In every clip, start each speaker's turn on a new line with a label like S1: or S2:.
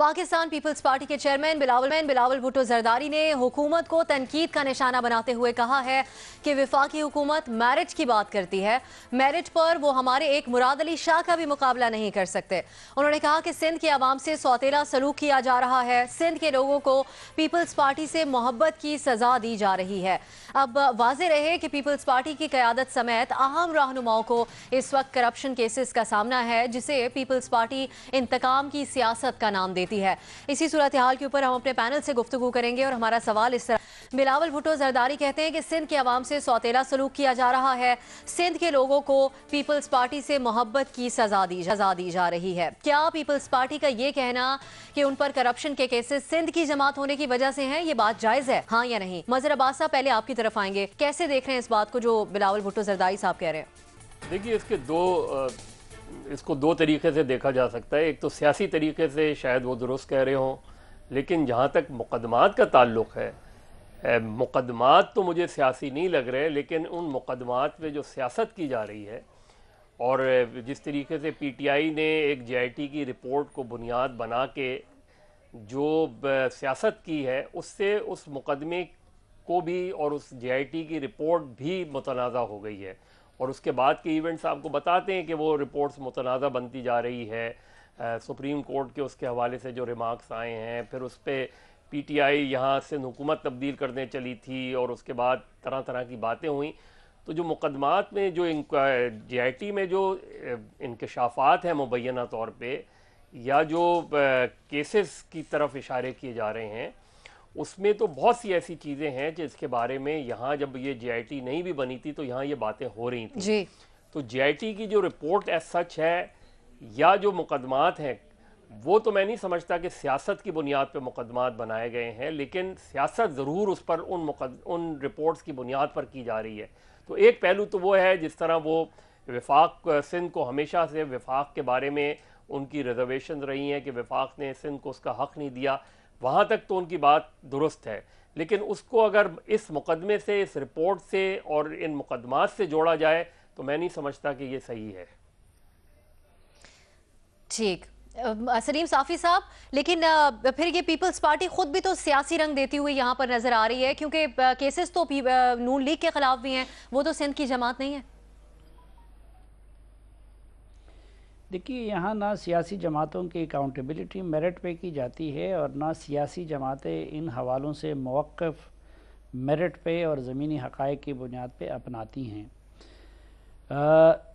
S1: Pakistan peoples party के chairman Bilawal Bhutto Zardari ने हुकूमत को तनकीद का निशाना बनाते हुए कहा है कि वफाकी हुकूमत मैरिट की बात करती है। मैरिट पर वो हमारे एक मुराद अली शाह का भी मुकाबला नहीं कर सकते। उन्होंने कहा कि सिंध के अवाम से सौतेला सलूक किया जा रहा है। सिंध के लोगों को पीपल्स पार्टी से मोहब्बत की सजा दी जा रही है। अब वाज़ेह रहे कि पीपल्स पार्टी की क़यादत समेत अहम रहनुमाओं को इस वक्त करप्शन केसेस का सामना है, जिसे पीपल्स पार्टी इंतकाम की सियासत का नाम देती है। इसी सूरत हाल के ऊपर हम अपने पैनल से गुफ्तगू करेंगे और हमारा सवाल इस तरह। बिलावल भुट्टो जरदारी कहते हैं कि सिंध के अवाम से सौतेला सलूक किया जा रहा है। सिंध के लोगों को पीपल्स पार्टी से मोहब्बत की सजा दी जा रही है। क्या पीपल्स पार्टी का ये कहना कि उन पर करप्शन के केसेस सिंध की जमात होने की वजह से हैं, ये बात जायज है, हाँ या नहीं? मजहर अब्बास साहब, पहले आपकी तरफ आएंगे। कैसे देख रहे हैं इस बात को जो बिलावल भुट्टो जरदारी साहब कह रहे हैं?
S2: देखिए, इसको दो तरीके से देखा जा सकता है। एक तो सियासी तरीके से शायद वो दुरुस्त कह रहे हों, लेकिन जहाँ तक मुकदमात का ताल्लुक़ है, मुकदमात तो मुझे सियासी नहीं लग रहे, लेकिन उन मुकदमात पे जो सियासत की जा रही है और जिस तरीके से पीटीआई ने एक जेआईटी की रिपोर्ट को बुनियाद बना के जो सियासत की है, उससे उस मुकदमे को भी और उस जेआईटी की रिपोर्ट भी मुतनाज़ा हो गई है। और उसके बाद के इवेंट्स आपको बताते हैं कि वो रिपोर्ट्स मुतनाज़ा बनती जा रही है। सुप्रीम कोर्ट के उसके हवाले से जो रिमार्क्स आए हैं, फिर उस पर पीटीआई यहाँ से हुकूमत तब्दील करने चली थी और उसके बाद तरह तरह की बातें हुई। तो जो मुकदमात में जो जेआईटी में जो इंकशाफात हैं मुबैना तौर पे, या जो केसेस की तरफ इशारे किए जा रहे हैं, उसमें तो बहुत सी ऐसी चीज़ें हैं जिसके बारे में यहाँ जब ये जेआईटी नहीं भी बनी थी तो यहाँ ये बातें हो रही थी
S1: जी।
S2: तो जेआईटी की जो रिपोर्ट एज सच है या जो मुकदमात हैं, वो तो मैं नहीं समझता कि सियासत की बुनियाद पे मुकदमात बनाए गए हैं, लेकिन सियासत ज़रूर उस पर उन रिपोर्ट्स की बुनियाद पर की जा रही है। तो एक पहलू तो वो है, जिस तरह वो वफाक सिंध को हमेशा से वफाक के बारे में उनकी रिजर्वेशन रही हैं कि वफाक ने सिंध को उसका हक़ नहीं दिया, वहाँ तक तो उनकी बात दुरुस्त है। लेकिन उसको अगर इस मुकदमे से, इस रिपोर्ट से और इन मुकदमात से जोड़ा जाए तो मैं नहीं समझता कि ये सही है।
S1: ठीक, सलीम साफ़ी साहब, लेकिन फिर ये पीपल्स पार्टी खुद भी तो सियासी रंग देती हुई यहाँ पर नजर आ रही है, क्योंकि केसेस तो नून लीग के खिलाफ भी हैं, वो तो सिंध की जमात नहीं है।
S3: देखिए, यहाँ ना सियासी जमातों की अकाउंटेबिलिटी मेरिट पे की जाती है और ना सियासी जमातें इन हवालों से मौक़िफ़ मेरिट पे और ज़मीनी हक़ाइक़ की बुनियाद पे अपनाती हैं।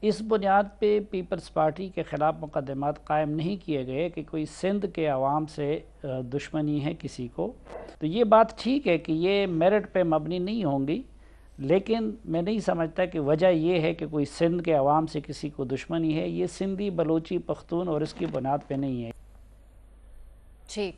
S3: इस बुनियाद पे पीपल्स पार्टी के ख़िलाफ़ मुक़दमात कायम नहीं किए गए कि कोई सिंध के अवाम से दुश्मनी है किसी को। तो ये बात ठीक है कि ये मेरिट पे मबनी नहीं होंगी, लेकिन मैं नहीं समझता कि वजह यह है कि कोई सिंध के अवाम से किसी को दुश्मनी है। ये सिंधी, बलोची, पख्तून और इसकी बुनियाद पे नहीं है।
S1: ठीक,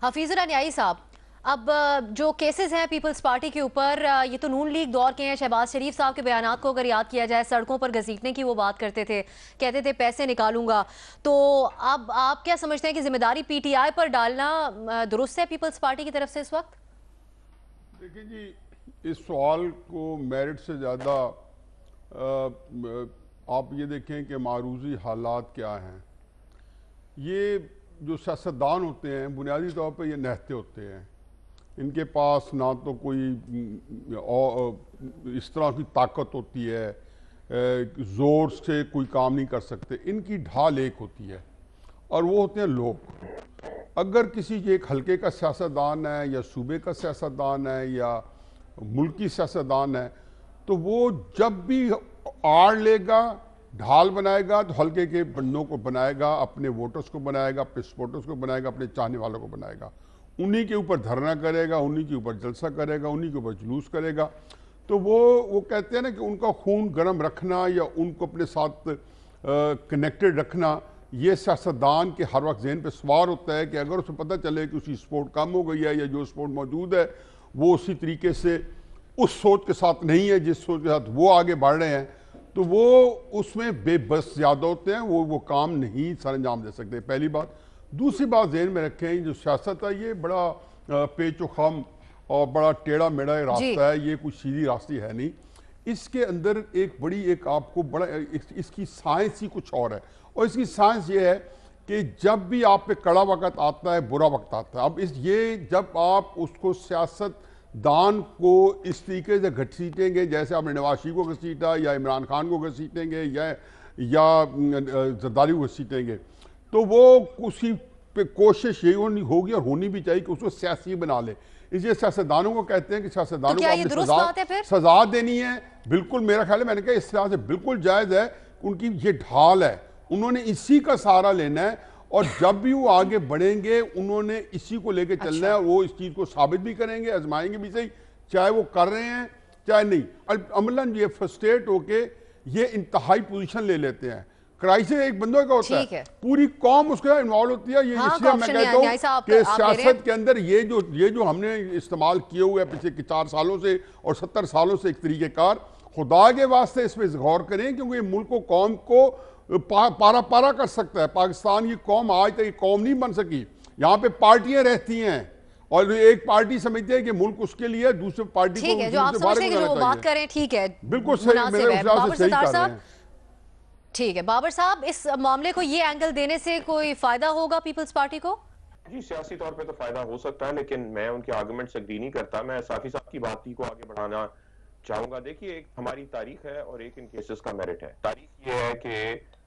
S1: हफीज़ुर न्याई साहब, अब जो केसेस हैं पीपल्स पार्टी के ऊपर, ये तो नून लीग दौर के हैं। शहबाज शरीफ साहब के बयानात को अगर याद किया जाए, सड़कों पर घसीटने की वो बात करते थे, कहते थे पैसे निकालूंगा। तो अब आप क्या समझते हैं कि जिम्मेदारी पीटीआई पर डालना दुरुस्त है पीपल्स पार्टी की तरफ से इस वक्त?
S4: देखिए जी, इस सवाल को मेरिट से ज़्यादा आप ये देखें कि मारूजी हालात क्या हैं। ये जो सियासतदान होते हैं बुनियादी तौर पर ये नहते होते हैं। इनके पास ना तो कोई इस तरह की ताकत होती है, ज़ोर से कोई काम नहीं कर सकते। इनकी ढाल एक होती है और वो होते हैं लोग। अगर किसी एक हल्के का सियासतदान है या सूबे का सियासतदान है या मुल्की सियासतदान है, तो वो जब भी आड़ लेगा, ढाल बनाएगा, तो हल्के के बंदों को बनाएगा, अपने वोटर्स को बनाएगा, अपने सपोर्टर्स को बनाएगा, अपने चाहने वालों को बनाएगा। उन्हीं के ऊपर धरना करेगा, उन्हीं के ऊपर जलसा करेगा, उन्हीं के ऊपर जुलूस करेगा। तो वो कहते हैं ना कि उनका खून गर्म रखना या उनको अपने साथ कनेक्टेड रखना, ये सियासतदान के हर वक्त ज़हन पे सवार होता है कि अगर उसे पता चले कि उसकी सपोर्ट कम हो गई है या जो सपोर्ट मौजूद है वो उसी तरीके से उस सोच के साथ नहीं है जिस सोच के साथ वो आगे बढ़ रहे हैं, तो वो उसमें बेबस ज़्यादा होते हैं, वो काम नहीं सर अंजाम दे सकते। पहली बात। दूसरी बात ज़हन में रखें, जो सियासत है ये बड़ा पेचो खम और बड़ा टेढ़ा मेढ़ा रास्ता है, ये कुछ सीधी रास्ते है नहीं। इसके अंदर एक बड़ी एक आपको बड़ा इसकी साइंस ही कुछ और है। और इसकी साइंस ये है कि जब भी आप पे कड़ा वक्त आता है, बुरा वक्त आता है। अब जब आप उसको सियासतदान को इस तरीके से घसीटेंगे, जैसे आपने नवाज शरीफ को घसीटा या इमरान खान को घसीटेंगे या जरदारी को घसीटेंगे, तो वो उसी पे कोशिश यही होगी और होनी भी चाहिए कि उसको सियासी बना ले। इसलिए सियासतदानों को कहते हैं कि सियासतदानों को आपने सजा देनी है। बिल्कुल, मेरा ख्याल है, मैंने कहा इस तरह से बिल्कुल जायज़ है। उनकी ये ढाल है, उन्होंने इसी का सहारा लेना है और जब भी वो आगे बढ़ेंगे उन्होंने इसी को लेके चलना है। वो इस चीज़ को साबित भी करेंगे, आजमाएंगे भी सही, चाहे वो कर रहे हैं चाहे नहीं। अमलन ये फ्रस्ट्रेट होके ये इंतहाई पोजीशन ले लेते हैं। क्राइसिस एक बंदों का होता है, पूरी कौम उसके इन्वॉल्व होती है। ये इसलिए मैं कहता हूँ कि सियासत के अंदर ये जो हमने इस्तेमाल किए हुए पिछले 4 सालों से और 70 सालों से एक तरीक़ेकार, खुदा के वास्ते इस पर गौर करें, क्योंकि ये मुल्क को, कौम को पारा पारा कर सकता है। पाकिस्तान की कौम आज तक कौम नहीं बन सकी। यहाँ पे पार्टियां रहती हैं और एक पार्टी समझते हैं कि मुल्क उसके लिए, दूसरी पार्टी
S1: ठीक है, जो आप समझते हैं कि जो बात करें, ठीक है,
S4: बिल्कुल सही, मेरे हिसाब से सही कर रहे हैं।
S1: ठीक है बाबर साहब, इस मामले को ये एंगल देने से कोई फायदा होगा पीपल्स पार्टी को?
S5: जी, सियासी तौर पे तो फायदा हो सकता है, लेकिन मैं उनके आर्गुमेंट से एग्री नहीं करता। मैं साफी साहब की बात को आगे बढ़ाना चाहूंगा। देखिए, एक हमारी तारीख है और एक इन केसेस का मेरिट है। तारीख ये है कि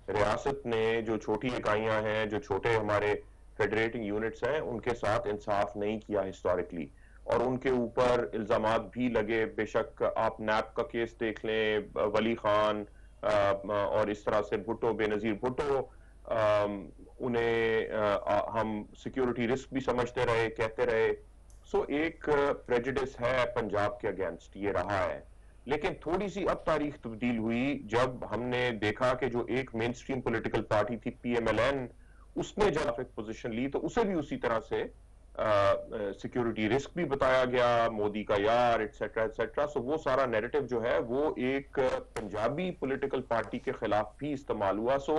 S5: रियासत ने जो छोटी इकाइयां हैं, जो छोटे हमारे फेडरेटिंग यूनिट्स हैं, उनके साथ इंसाफ नहीं किया हिस्टोरिकली, और उनके ऊपर इल्जामात भी लगे। बेशक आप नैप का केस देख लें, वली खान और इस तरह से भुट्टो, बेनजीर भुट्टो, उन्हें हम सिक्योरिटी रिस्क भी समझते रहे, कहते रहे। सो एक प्रेजुडिस है पंजाब के अगेंस्ट, ये रहा है। लेकिन थोड़ी सी अब तारीख तब्दील हुई जब हमने देखा कि जो एक मेन स्ट्रीम पोलिटिकल पार्टी थी PMLN, उसने जब एक पोजीशन ली तो उसे भी उसी तरह से सिक्योरिटी रिस्क भी बताया गया, मोदी का यार, एटसेट्रा एटसेट्रा। सो वो सारा नैरेटिव जो है वो एक पंजाबी पॉलिटिकल पार्टी के खिलाफ भी इस्तेमाल हुआ। सो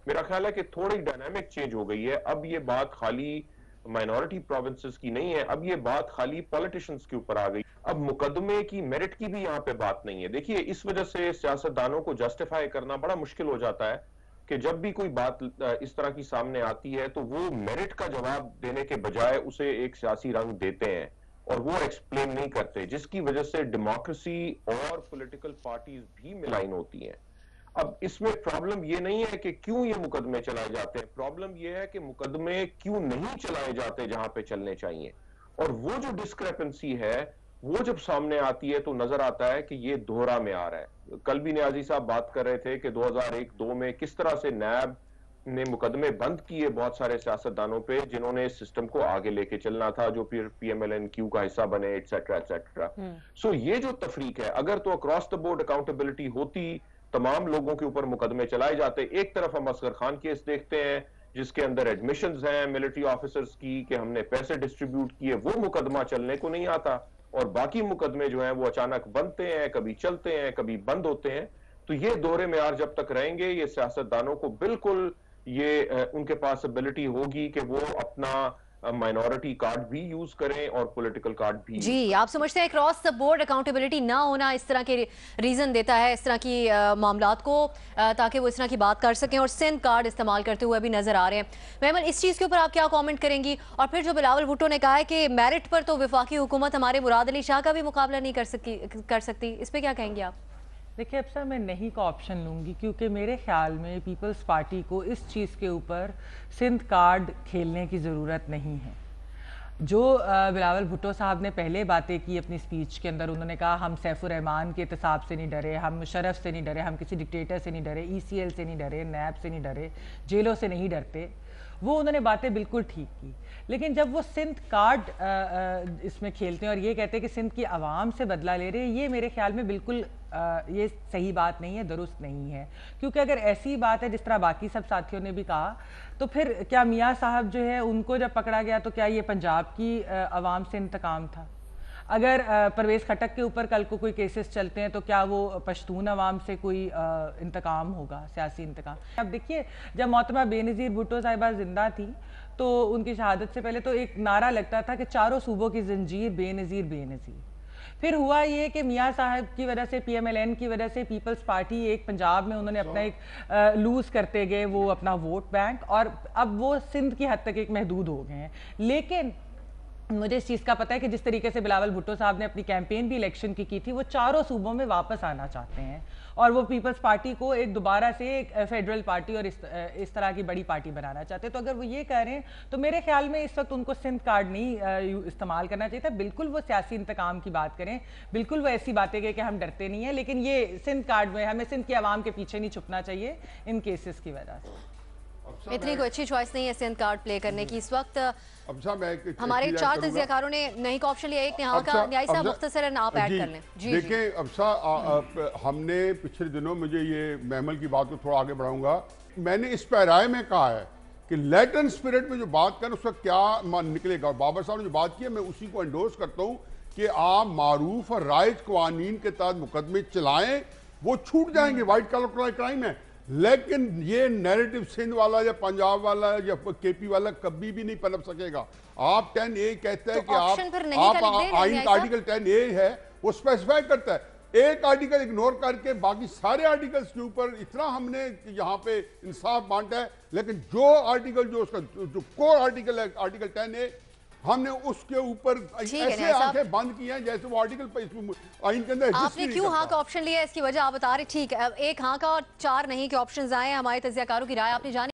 S5: मेरा ख्याल है कि थोड़ी डायनामिक चेंज हो गई है। अब ये बात खाली माइनॉरिटी प्रोविंसेस की नहीं है, अब ये बात खाली पॉलिटिशियंस के ऊपर आ गई। अब मुकदमे की, मेरिट की भी यहाँ पे बात नहीं है। देखिए, इस वजह से सियासतदानों को जस्टिफाई करना बड़ा मुश्किल हो जाता है कि जब भी कोई बात इस तरह की सामने आती है तो वो मेरिट का जवाब देने के बजाय उसे एक सियासी रंग देते हैं और वो एक्सप्लेन नहीं करते, जिसकी वजह से डेमोक्रेसी और पॉलिटिकल पार्टीज भी मिलाइन होती हैं। अब इसमें प्रॉब्लम ये नहीं है कि क्यों ये मुकदमे चलाए जाते हैं, प्रॉब्लम ये है कि मुकदमे क्यों नहीं चलाए जाते जहां पे चलने चाहिए। और वो जो डिस्क्रेपेंसी है वो जब सामने आती है तो नजर आता है कि ये दोहरा में आ रहा है। कल भी नियाजी साहब बात कर रहे थे कि 2001-2 में किस तरह से नैब ने मुकदमे बंद किए बहुत सारे सियासतदानों पे जिन्होंने इस सिस्टम को आगे लेके चलना था, जो फिर PMLN-Q का हिस्सा बने, एटसेट्रा एटसेट्रा। सो ये जो तफरीक है, अगर तो अक्रॉस द बोर्ड अकाउंटेबिलिटी होती, तमाम लोगों के ऊपर मुकदमे चलाए जाते। एक तरफ हम असगर खान केस देखते हैं जिसके अंदर एडमिशंस हैं मिलिट्री ऑफिसर्स की कि हमने पैसे डिस्ट्रीब्यूट किए, वो मुकदमा चलने को नहीं आता, और बाकी मुकदमे जो हैं वो अचानक बनते हैं, कभी चलते हैं, कभी बंद होते हैं। तो ये दोहरे मेयार जब तक रहेंगे, ये सियासतदानों को बिल्कुल ये उनके पास एबिलिटी होगी कि वो अपना माइनॉरिटी कार्ड भी यूज करें और पॉलिटिकल कार्ड भी।
S1: जी, आप समझते हैं क्रॉस द बोर्ड अकाउंटेबिलिटी ना होना इस तरह के रीजन देता है इस तरह की मामलात को, ताकि वो इस तरह की बात कर सकें और सिंध कार्ड इस्तेमाल करते हुए भी नजर आ रहे हैं। मेमन, इस चीज़ के ऊपर आप क्या कमेंट करेंगी? और फिर जो बिलावल भुट्टो ने कहा है कि मेरिट पर तो वफाकी हुकूमत हमारे मुराद अली शाह का भी मुकाबला नहीं कर सकती, इस पर क्या कहेंगे आप?
S6: देखिए, अब सर मैं नहीं का ऑप्शन लूँगी, क्योंकि मेरे ख्याल में पीपल्स पार्टी को इस चीज़ के ऊपर सिंध कार्ड खेलने की ज़रूरत नहीं है। जो बिलावल भुट्टो साहब ने पहले बातें की अपनी स्पीच के अंदर, उन्होंने कहा हम सैफुर रहमान के एहतसाब से नहीं डरे, हम मुशर्रफ से नहीं डरे, हम किसी डिक्टेटर से नहीं डरे, ECL से नहीं डरे, नैब से नहीं डरे, जेलों से नहीं डरते, वो उन्होंने बातें बिल्कुल ठीक की। लेकिन जब वो सिंध कार्ड इसमें खेलते हैं और ये कहते हैं कि सिंध की आवाम से बदला ले रहे हैं, ये मेरे ख्याल में बिल्कुल ये सही बात नहीं है, दुरुस्त नहीं है। क्योंकि अगर ऐसी बात है जिस तरह बाकी सब साथियों ने भी कहा, तो फिर क्या मियाँ साहब जो है उनको जब पकड़ा गया तो क्या ये पंजाब की आवाम से इंतकाम था? अगर परवेज़ खटक के ऊपर कल को कोई केसेस चलते हैं तो क्या वो पश्तून अवाम से कोई इंतकाम होगा, सियासी इंतकाम? अब देखिए, जब मोहतरमा बेनज़ीर भुट्टो साहिबा जिंदा थी तो उनकी शहादत से पहले तो एक नारा लगता था कि चारों सूबों की जंजीर बेनज़ीर बेनज़ीर। फिर हुआ ये कि मियाँ साहब की वजह से, PMLN की वजह से पीपल्स पार्टी एक पंजाब में उन्होंने अपना एक लूज करते गए वो अपना वोट बैंक, और अब वो सिंध की हद तक एक महदूद हो गए हैं। लेकिन मुझे इस चीज़ का पता है कि जिस तरीके से बिलावल भुट्टो साहब ने अपनी कैंपेन भी इलेक्शन की थी, वो चारों सूबों में वापस आना चाहते हैं और वो पीपल्स पार्टी को एक दोबारा से एक फेडरल पार्टी और इस तरह की बड़ी पार्टी बनाना चाहते हैं। तो अगर वो ये कह रहे हैं तो मेरे ख्याल में इस वक्त उनको सिंध कार्ड नहीं इस्तेमाल करना चाहिए था। बिल्कुल वो सियासी इंतकाम की बात करें, बिल्कुल वो ऐसी बातें करें कि हम डरते नहीं हैं, लेकिन ये सिंध कार्ड में हमें सिंध की आवाम के पीछे नहीं छुपना चाहिए इन केसेस की वजह से।
S1: इतनी कोई अच्छी चॉइस नहीं है सिंध कार्ड प्ले करने की इस वक्त। हमारे 4 तज्जियाकारों ने नहीं का ऑप्शन लिया, एक ने हाँ का। न्यायी साहब मुख्तसरन आप ऐड कर लें। जी
S4: देखिए हमने पिछले दिनों, मुझे ये महमल की बात को थोड़ा आगे बढ़ाऊंगा, मैंने इस पैराए में कहा है कि लैटिन स्पिरिट में जो बात करें उसका क्या निकलेगा। बाबर साहब ने जो बात की है मैं उसी को एंडोर्स करता हूँ कि आप मारूफ और राइज कवानीन के तहत मुकदमे चलाएं, वो छूट जाएंगे, व्हाइट कलर क्राइम है। लेकिन ये नैरेटिव सिंध वाला या पंजाब वाला या केपी वाला कभी भी नहीं पनप सकेगा। आप 10A कहते हैं कि आप आइन का आर्टिकल 10A है, वो स्पेसिफाई करता है, एक आर्टिकल इग्नोर करके बाकी सारे आर्टिकल्स के ऊपर इतना हमने यहाँ पे इंसाफ बांटा है। लेकिन जो आर्टिकल जो उसका जो कोर आर्टिकल है आर्टिकल 10A, हमने उसके ऊपर ऐसे आंखें बंद की हैं जैसे वो आर्टिकल आइन के अंदर।
S1: आपने क्यों हाँ का ऑप्शन लिया, इसकी वजह आप बता रहे। ठीक है, एक हाँ का और 4 नहीं के ऑप्शंस आए। हमारे तज्जियाकारों की राय आपने जानी।